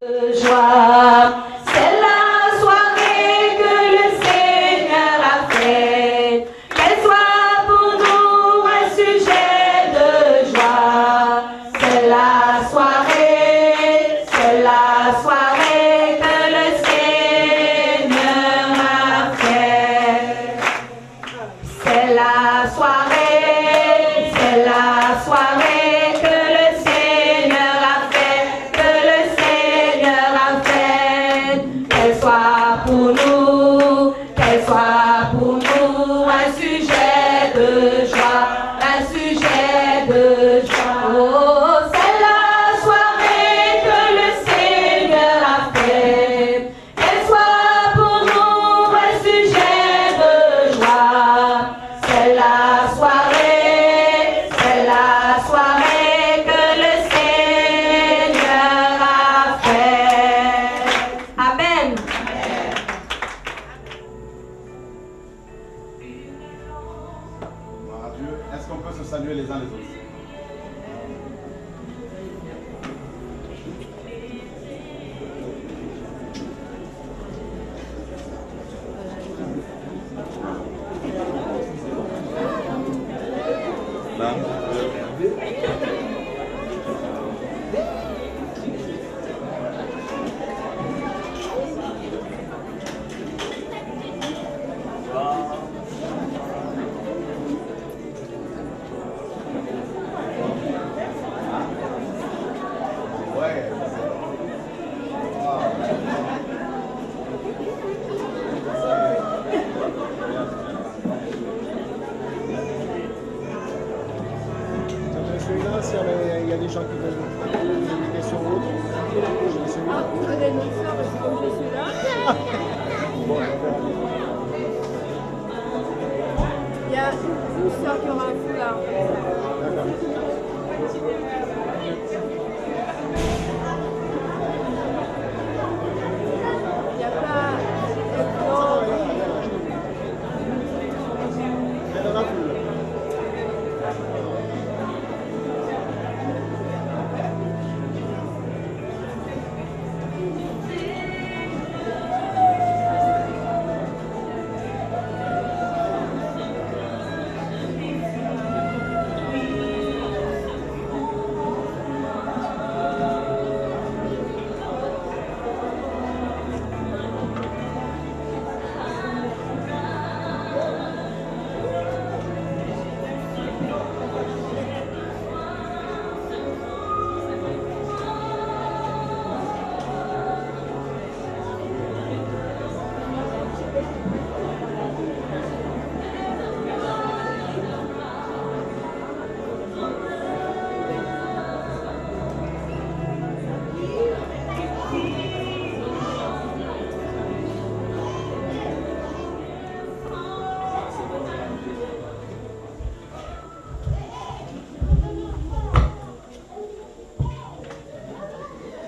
Joie, c'est la soirée que le Seigneur a faite, qu'elle soit pour nous un sujet de joie. C'est la soirée que le Seigneur a faite. C'est la soirée que le Seigneur a faite, que le Seigneur a faite. Qu'elle soit pour nous un sujet de joie, un sujet de joie. Oh, c'est la soirée que le Seigneur a faite. Qu'elle soit pour nous un sujet de joie. C'est la soirée que le Seigneur a faite. Amen. Gloire à Dieu. Est-ce qu'on peut se saluer les uns les autres? Ouais. Celui-là, s'il y a des gens qui veulent poser des questions ou autres, je vais celui-là. Je vais une sœur parce que comme je suis là. Bon, on verra. Il y a une sœur qui aura un foulard. D'accord. Il n'y a pas de blanc. Elle est dans la foule.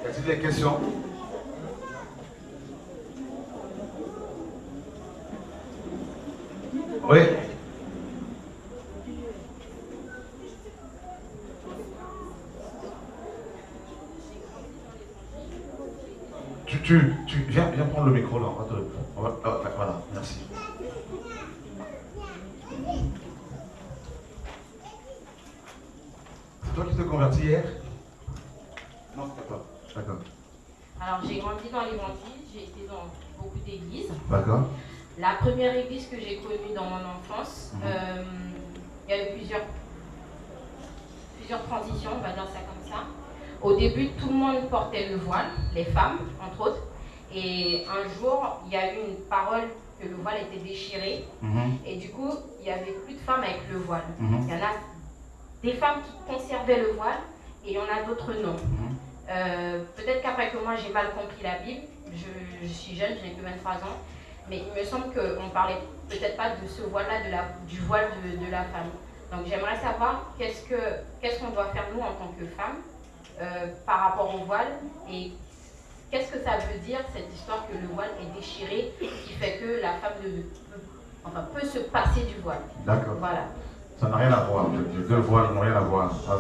Y a-t-il des questions? Oui. Tu viens prendre le micro là. Voilà, merci. C'est toi qui t'es converti hier? Non, c'est pas toi. D'accord. Alors j'ai grandi dans l'Évangile, j'ai été dans beaucoup d'églises. D'accord. La première église que j'ai connue dans mon enfance, il y a eu plusieurs transitions, on va dire ça comme ça. Au début, tout le monde portait le voile, les femmes, entre autres. Et un jour, il y a eu une parole que le voile était déchiré. Et du coup, il n'y avait plus de femmes avec le voile. Il y en a des femmes qui conservaient le voile et il y en a d'autres non. Peut-être qu'après que moi, j'ai mal compris la Bible. Je suis jeune, je n'ai que 23 ans. Mais il me semble qu'on ne parlait peut-être pas de ce voile-là, du voile de la femme. Donc j'aimerais savoir qu'est-ce qu'on doit faire nous en tant que femmes par rapport au voile et qu'est-ce que ça veut dire cette histoire que le voile est déchiré qui fait que la femme peut se passer du voile. D'accord. Voilà. Ça n'a rien à voir. Les deux voiles n'ont rien à voir. Ça,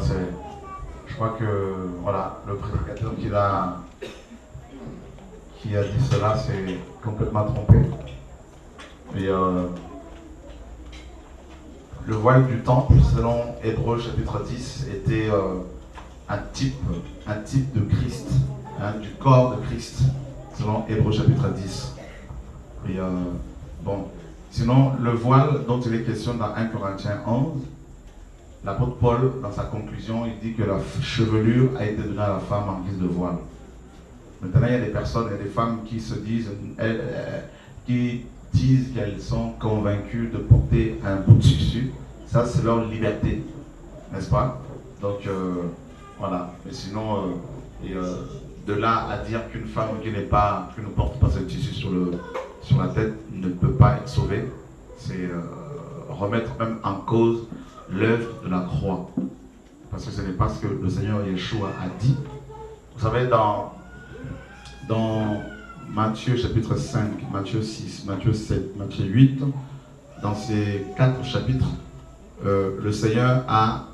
je crois que voilà, le prédicateur qui a dit cela s'est complètement trompé. Et le voile du temple, selon Hébreux chapitre 10, était un type de Christ, hein, du corps de Christ, selon Hébreux chapitre 10. Et bon, sinon le voile dont il est question dans 1 Corinthiens 11, l'apôtre Paul, dans sa conclusion, il dit que la chevelure a été donnée à la femme en guise de voile. Maintenant, il y a des personnes, il y a des femmes qui se disent, qui disent qu'elles sont convaincues de porter un bout de tissu. Ça, c'est leur liberté, n'est-ce pas? Donc, voilà. Mais sinon, de là à dire qu'une femme qui ne porte pas ce tissu sur la tête ne peut pas être sauvée, c'est remettre même en cause l'œuvre de la croix. Parce que ce n'est pas ce que le Seigneur Yeshua a dit. Vous savez, dans Matthieu chapitre 5, Matthieu 6, Matthieu 7, Matthieu 8, dans ces 4 chapitres, le Seigneur a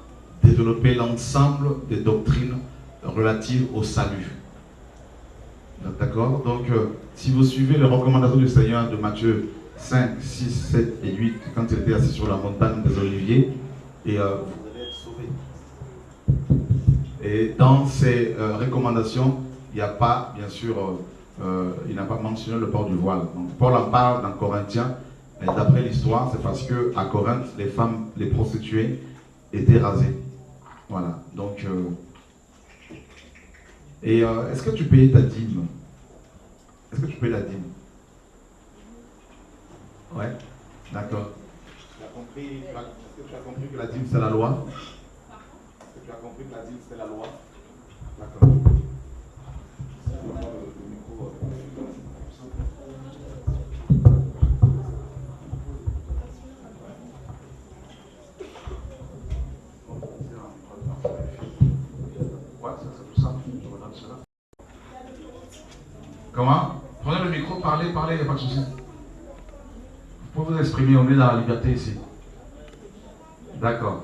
développé l'ensemble des doctrines relatives au salut. D'accord? Donc, si vous suivez les recommandations du Seigneur de Matthieu 5, 6, 7 et 8, quand il était assis sur la montagne des Oliviers, et vous allez être sauvés. Et dans ces recommandations, il n'y a pas, bien sûr, il n'a pas mentionné le port du voile. Donc, Paul en parle dans Corinthiens, et d'après l'histoire, c'est parce qu'à Corinthe, les femmes, les prostituées, étaient rasées. Voilà. Donc, est-ce que tu payais ta dîme? Est-ce que tu payes la dîme? Ouais. D'accord. Est-ce que tu as compris que la dîme c'est la loi? Est-ce que tu as compris que la dîme c'est la loi? D'accord. Comment? Prenez le micro, parlez, il n'y a pas de souci. Vous pouvez vous exprimer, on est dans la liberté ici. D'accord.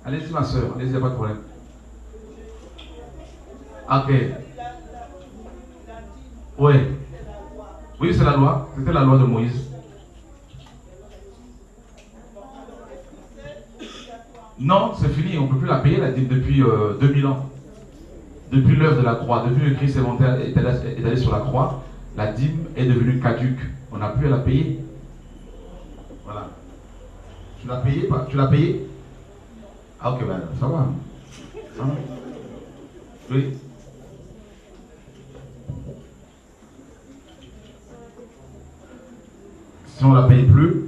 Allez-y ma soeur, allez-y, il n'y a pas de problème. Ok. Oui. Oui, c'est la loi. C'était la loi de Moïse. Non, c'est fini, on ne peut plus la payer la dîme depuis 2000 ans. Depuis l'œuvre de la croix, depuis que Christ est allé sur la croix, la dîme est devenue caduque. On n'a plus à la payer. Voilà. Tu l'as payé pas? Tu l'as payé? Ah ok, ben ça va. Ça va. Oui. Si on ne la paye plus,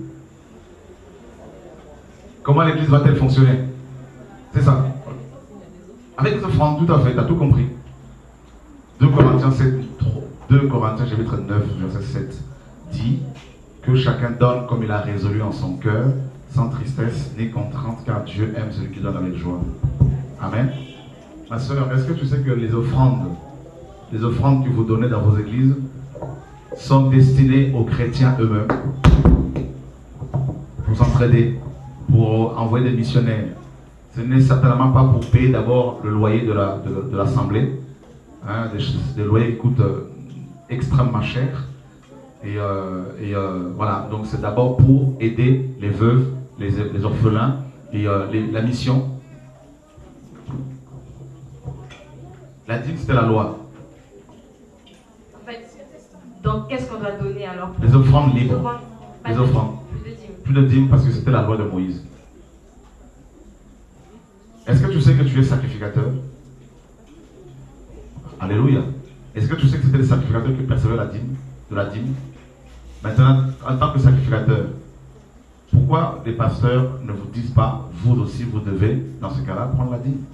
comment l'église va-t-elle fonctionner? C'est ça. Avec les offrandes, tout à fait, tu as tout compris. 2 Corinthiens chapitre 9, verset 7 dit que chacun donne comme il a résolu en son cœur, sans tristesse ni contrainte, car Dieu aime celui qui donne avec joie. Amen. Ma soeur, est-ce que tu sais que les offrandes que vous donnez dans vos églises sont destinées aux chrétiens eux-mêmes, pour s'entraider, pour envoyer des missionnaires? Ce n'est certainement pas pour payer d'abord le loyer de l'assemblée, hein, des loyers qui coûtent extrêmement cher. Et voilà, donc c'est d'abord pour aider les veuves, les orphelins et la mission. La dîme, c'était la loi. En fait, donc qu'est-ce qu'on doit donner alors? Les offrandes libres. Les offrandes. Plus de dîme parce que c'était la loi de Moïse. Est-ce que tu sais que tu es sacrificateur? Alléluia. Est-ce que tu sais que c'était les sacrificateurs qui percevaient de la dîme? Maintenant, en tant que sacrificateur, pourquoi les pasteurs ne vous disent pas, vous aussi, vous devez, dans ce cas-là, prendre la dîme?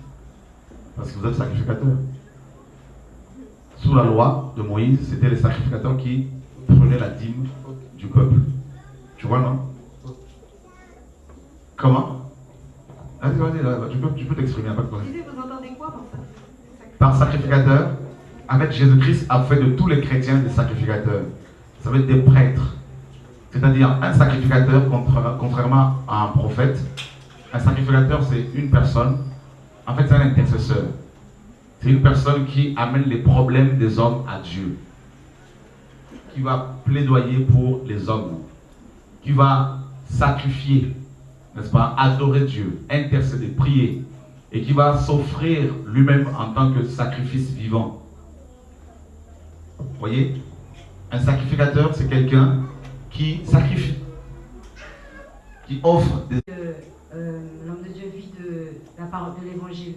Parce que vous êtes sacrificateur. Sous la loi de Moïse, c'était les sacrificateurs qui prenaient la dîme du peuple. Tu vois, non? Comment? Vas-y, tu peux t'exprimer, pas de problème. Vous entendez quoi par ça? Par sacrificateur, avec Jésus-Christ a fait de tous les chrétiens des sacrificateurs. Ça veut dire des prêtres. C'est-à-dire un sacrificateur, contrairement à un prophète, un sacrificateur c'est une personne, en fait c'est un intercesseur. C'est une personne qui amène les problèmes des hommes à Dieu. Qui va plaidoyer pour les hommes. Qui va sacrifier, n'est-ce pas, adorer Dieu, intercéder, prier. Et qui va s'offrir lui-même en tant que sacrifice vivant. Vous voyez? Un sacrificateur, c'est quelqu'un qui sacrifie. Qui offre des... L'homme de Dieu vit de la parole de l'évangile.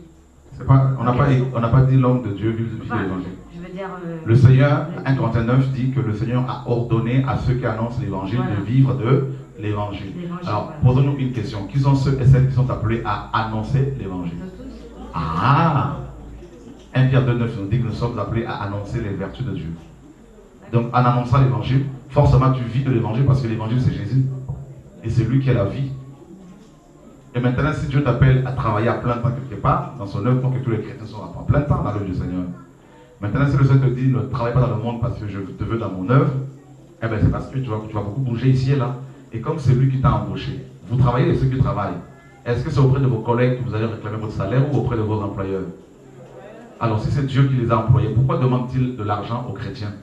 On n'a pas dit l'homme de Dieu vit de l'évangile. Je veux dire... le Seigneur, 1 Corinthiens 9 dit que le Seigneur a ordonné à ceux qui annoncent l'évangile de vivre de l'évangile. Alors, posons-nous une question. Qui sont ceux et celles qui sont appelés à annoncer l'évangile? Ah! 1 Pierre 2, 9 nous dit que nous sommes appelés à annoncer les vertus de Dieu. Donc, en annonçant l'évangile, forcément tu vis de l'évangile parce que l'évangile c'est Jésus. Et c'est lui qui est la vie. Et maintenant, si Dieu t'appelle à travailler à plein temps quelque part, dans son œuvre, pour que tous les chrétiens soient à plein temps dans l'œuvre du Seigneur. Maintenant, si le Seigneur te dit ne travaille pas dans le monde parce que je te veux dans mon œuvre, eh bien c'est parce que tu vas beaucoup bouger ici et là. Et comme c'est lui qui t'a embauché, vous travaillez avec ceux qui travaillent. Est-ce que c'est auprès de vos collègues que vous allez réclamer votre salaire ou auprès de vos employeurs? Alors si c'est Dieu qui les a employés, pourquoi demande-t-il de l'argent aux chrétiens?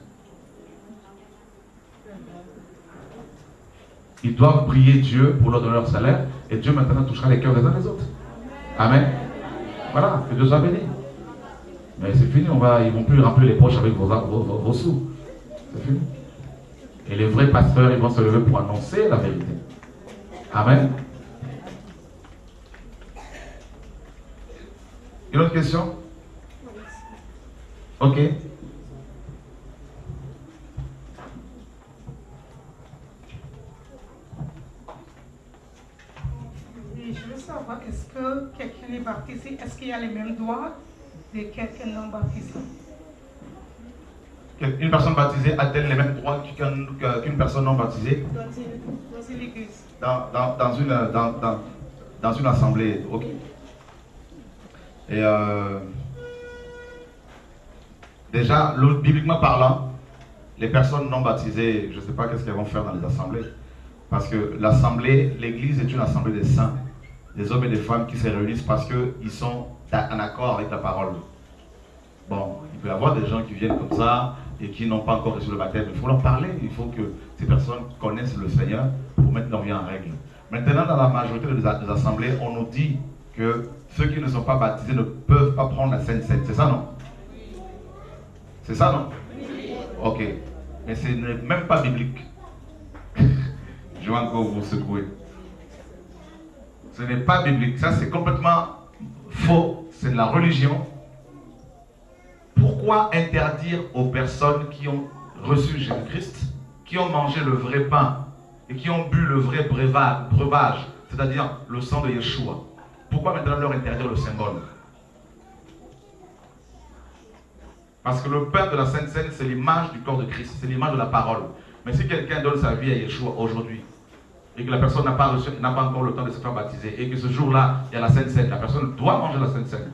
Ils doivent prier Dieu pour leur donner leur salaire et Dieu maintenant touchera les cœurs des uns des autres. Amen. Voilà, que Dieu soit béni. Mais c'est fini, ils ne vont plus remplir les poches avec vos sous. C'est fini. Et les vrais pasteurs, ils vont se lever pour annoncer la vérité. Amen. Une autre question? Ok. Je veux savoir, est-ce que quelqu'un est baptisé, est-ce qu'il y a les mêmes droits de quelqu'un non baptisé? Une personne baptisée a-t-elle les mêmes droits qu'une personne non baptisée? Dans une église. Dans une assemblée, ok. Et déjà, bibliquement parlant, les personnes non baptisées, je ne sais pas qu'est-ce qu'elles vont faire dans les assemblées. Parce que l'assemblée, l'église est une assemblée des saints, des hommes et des femmes qui se réunissent parce qu'ils sont en accord avec la parole. Bon, il peut y avoir des gens qui viennent comme ça et qui n'ont pas encore reçu le baptême. Il faut leur parler, il faut que ces personnes connaissent le Seigneur pour mettre leur vie en règle. Maintenant, dans la majorité des assemblées, on nous dit que ceux qui ne sont pas baptisés ne peuvent pas prendre la Sainte Seine. C'est ça, non? C'est ça, non? Ok. Mais ce n'est même pas biblique. Je vais encore vous secouer. Ce n'est pas biblique. Ça, c'est complètement faux. C'est de la religion. Pourquoi interdire aux personnes qui ont reçu Jésus-Christ, qui ont mangé le vrai pain et qui ont bu le vrai breuvage, c'est-à-dire le sang de Yeshua? Pourquoi maintenant leur interdire le symbole? Parce que le pain de la Sainte Seine, c'est l'image du corps de Christ, c'est l'image de la parole. Mais si quelqu'un donne sa vie à Yeshua aujourd'hui, et que la personne n'a pas encore le temps de se faire baptiser, et que ce jour-là, il y a la Sainte Seine, la personne doit manger la Sainte Seine.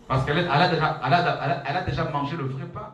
Parce qu'elle a déjà mangé le vrai pain.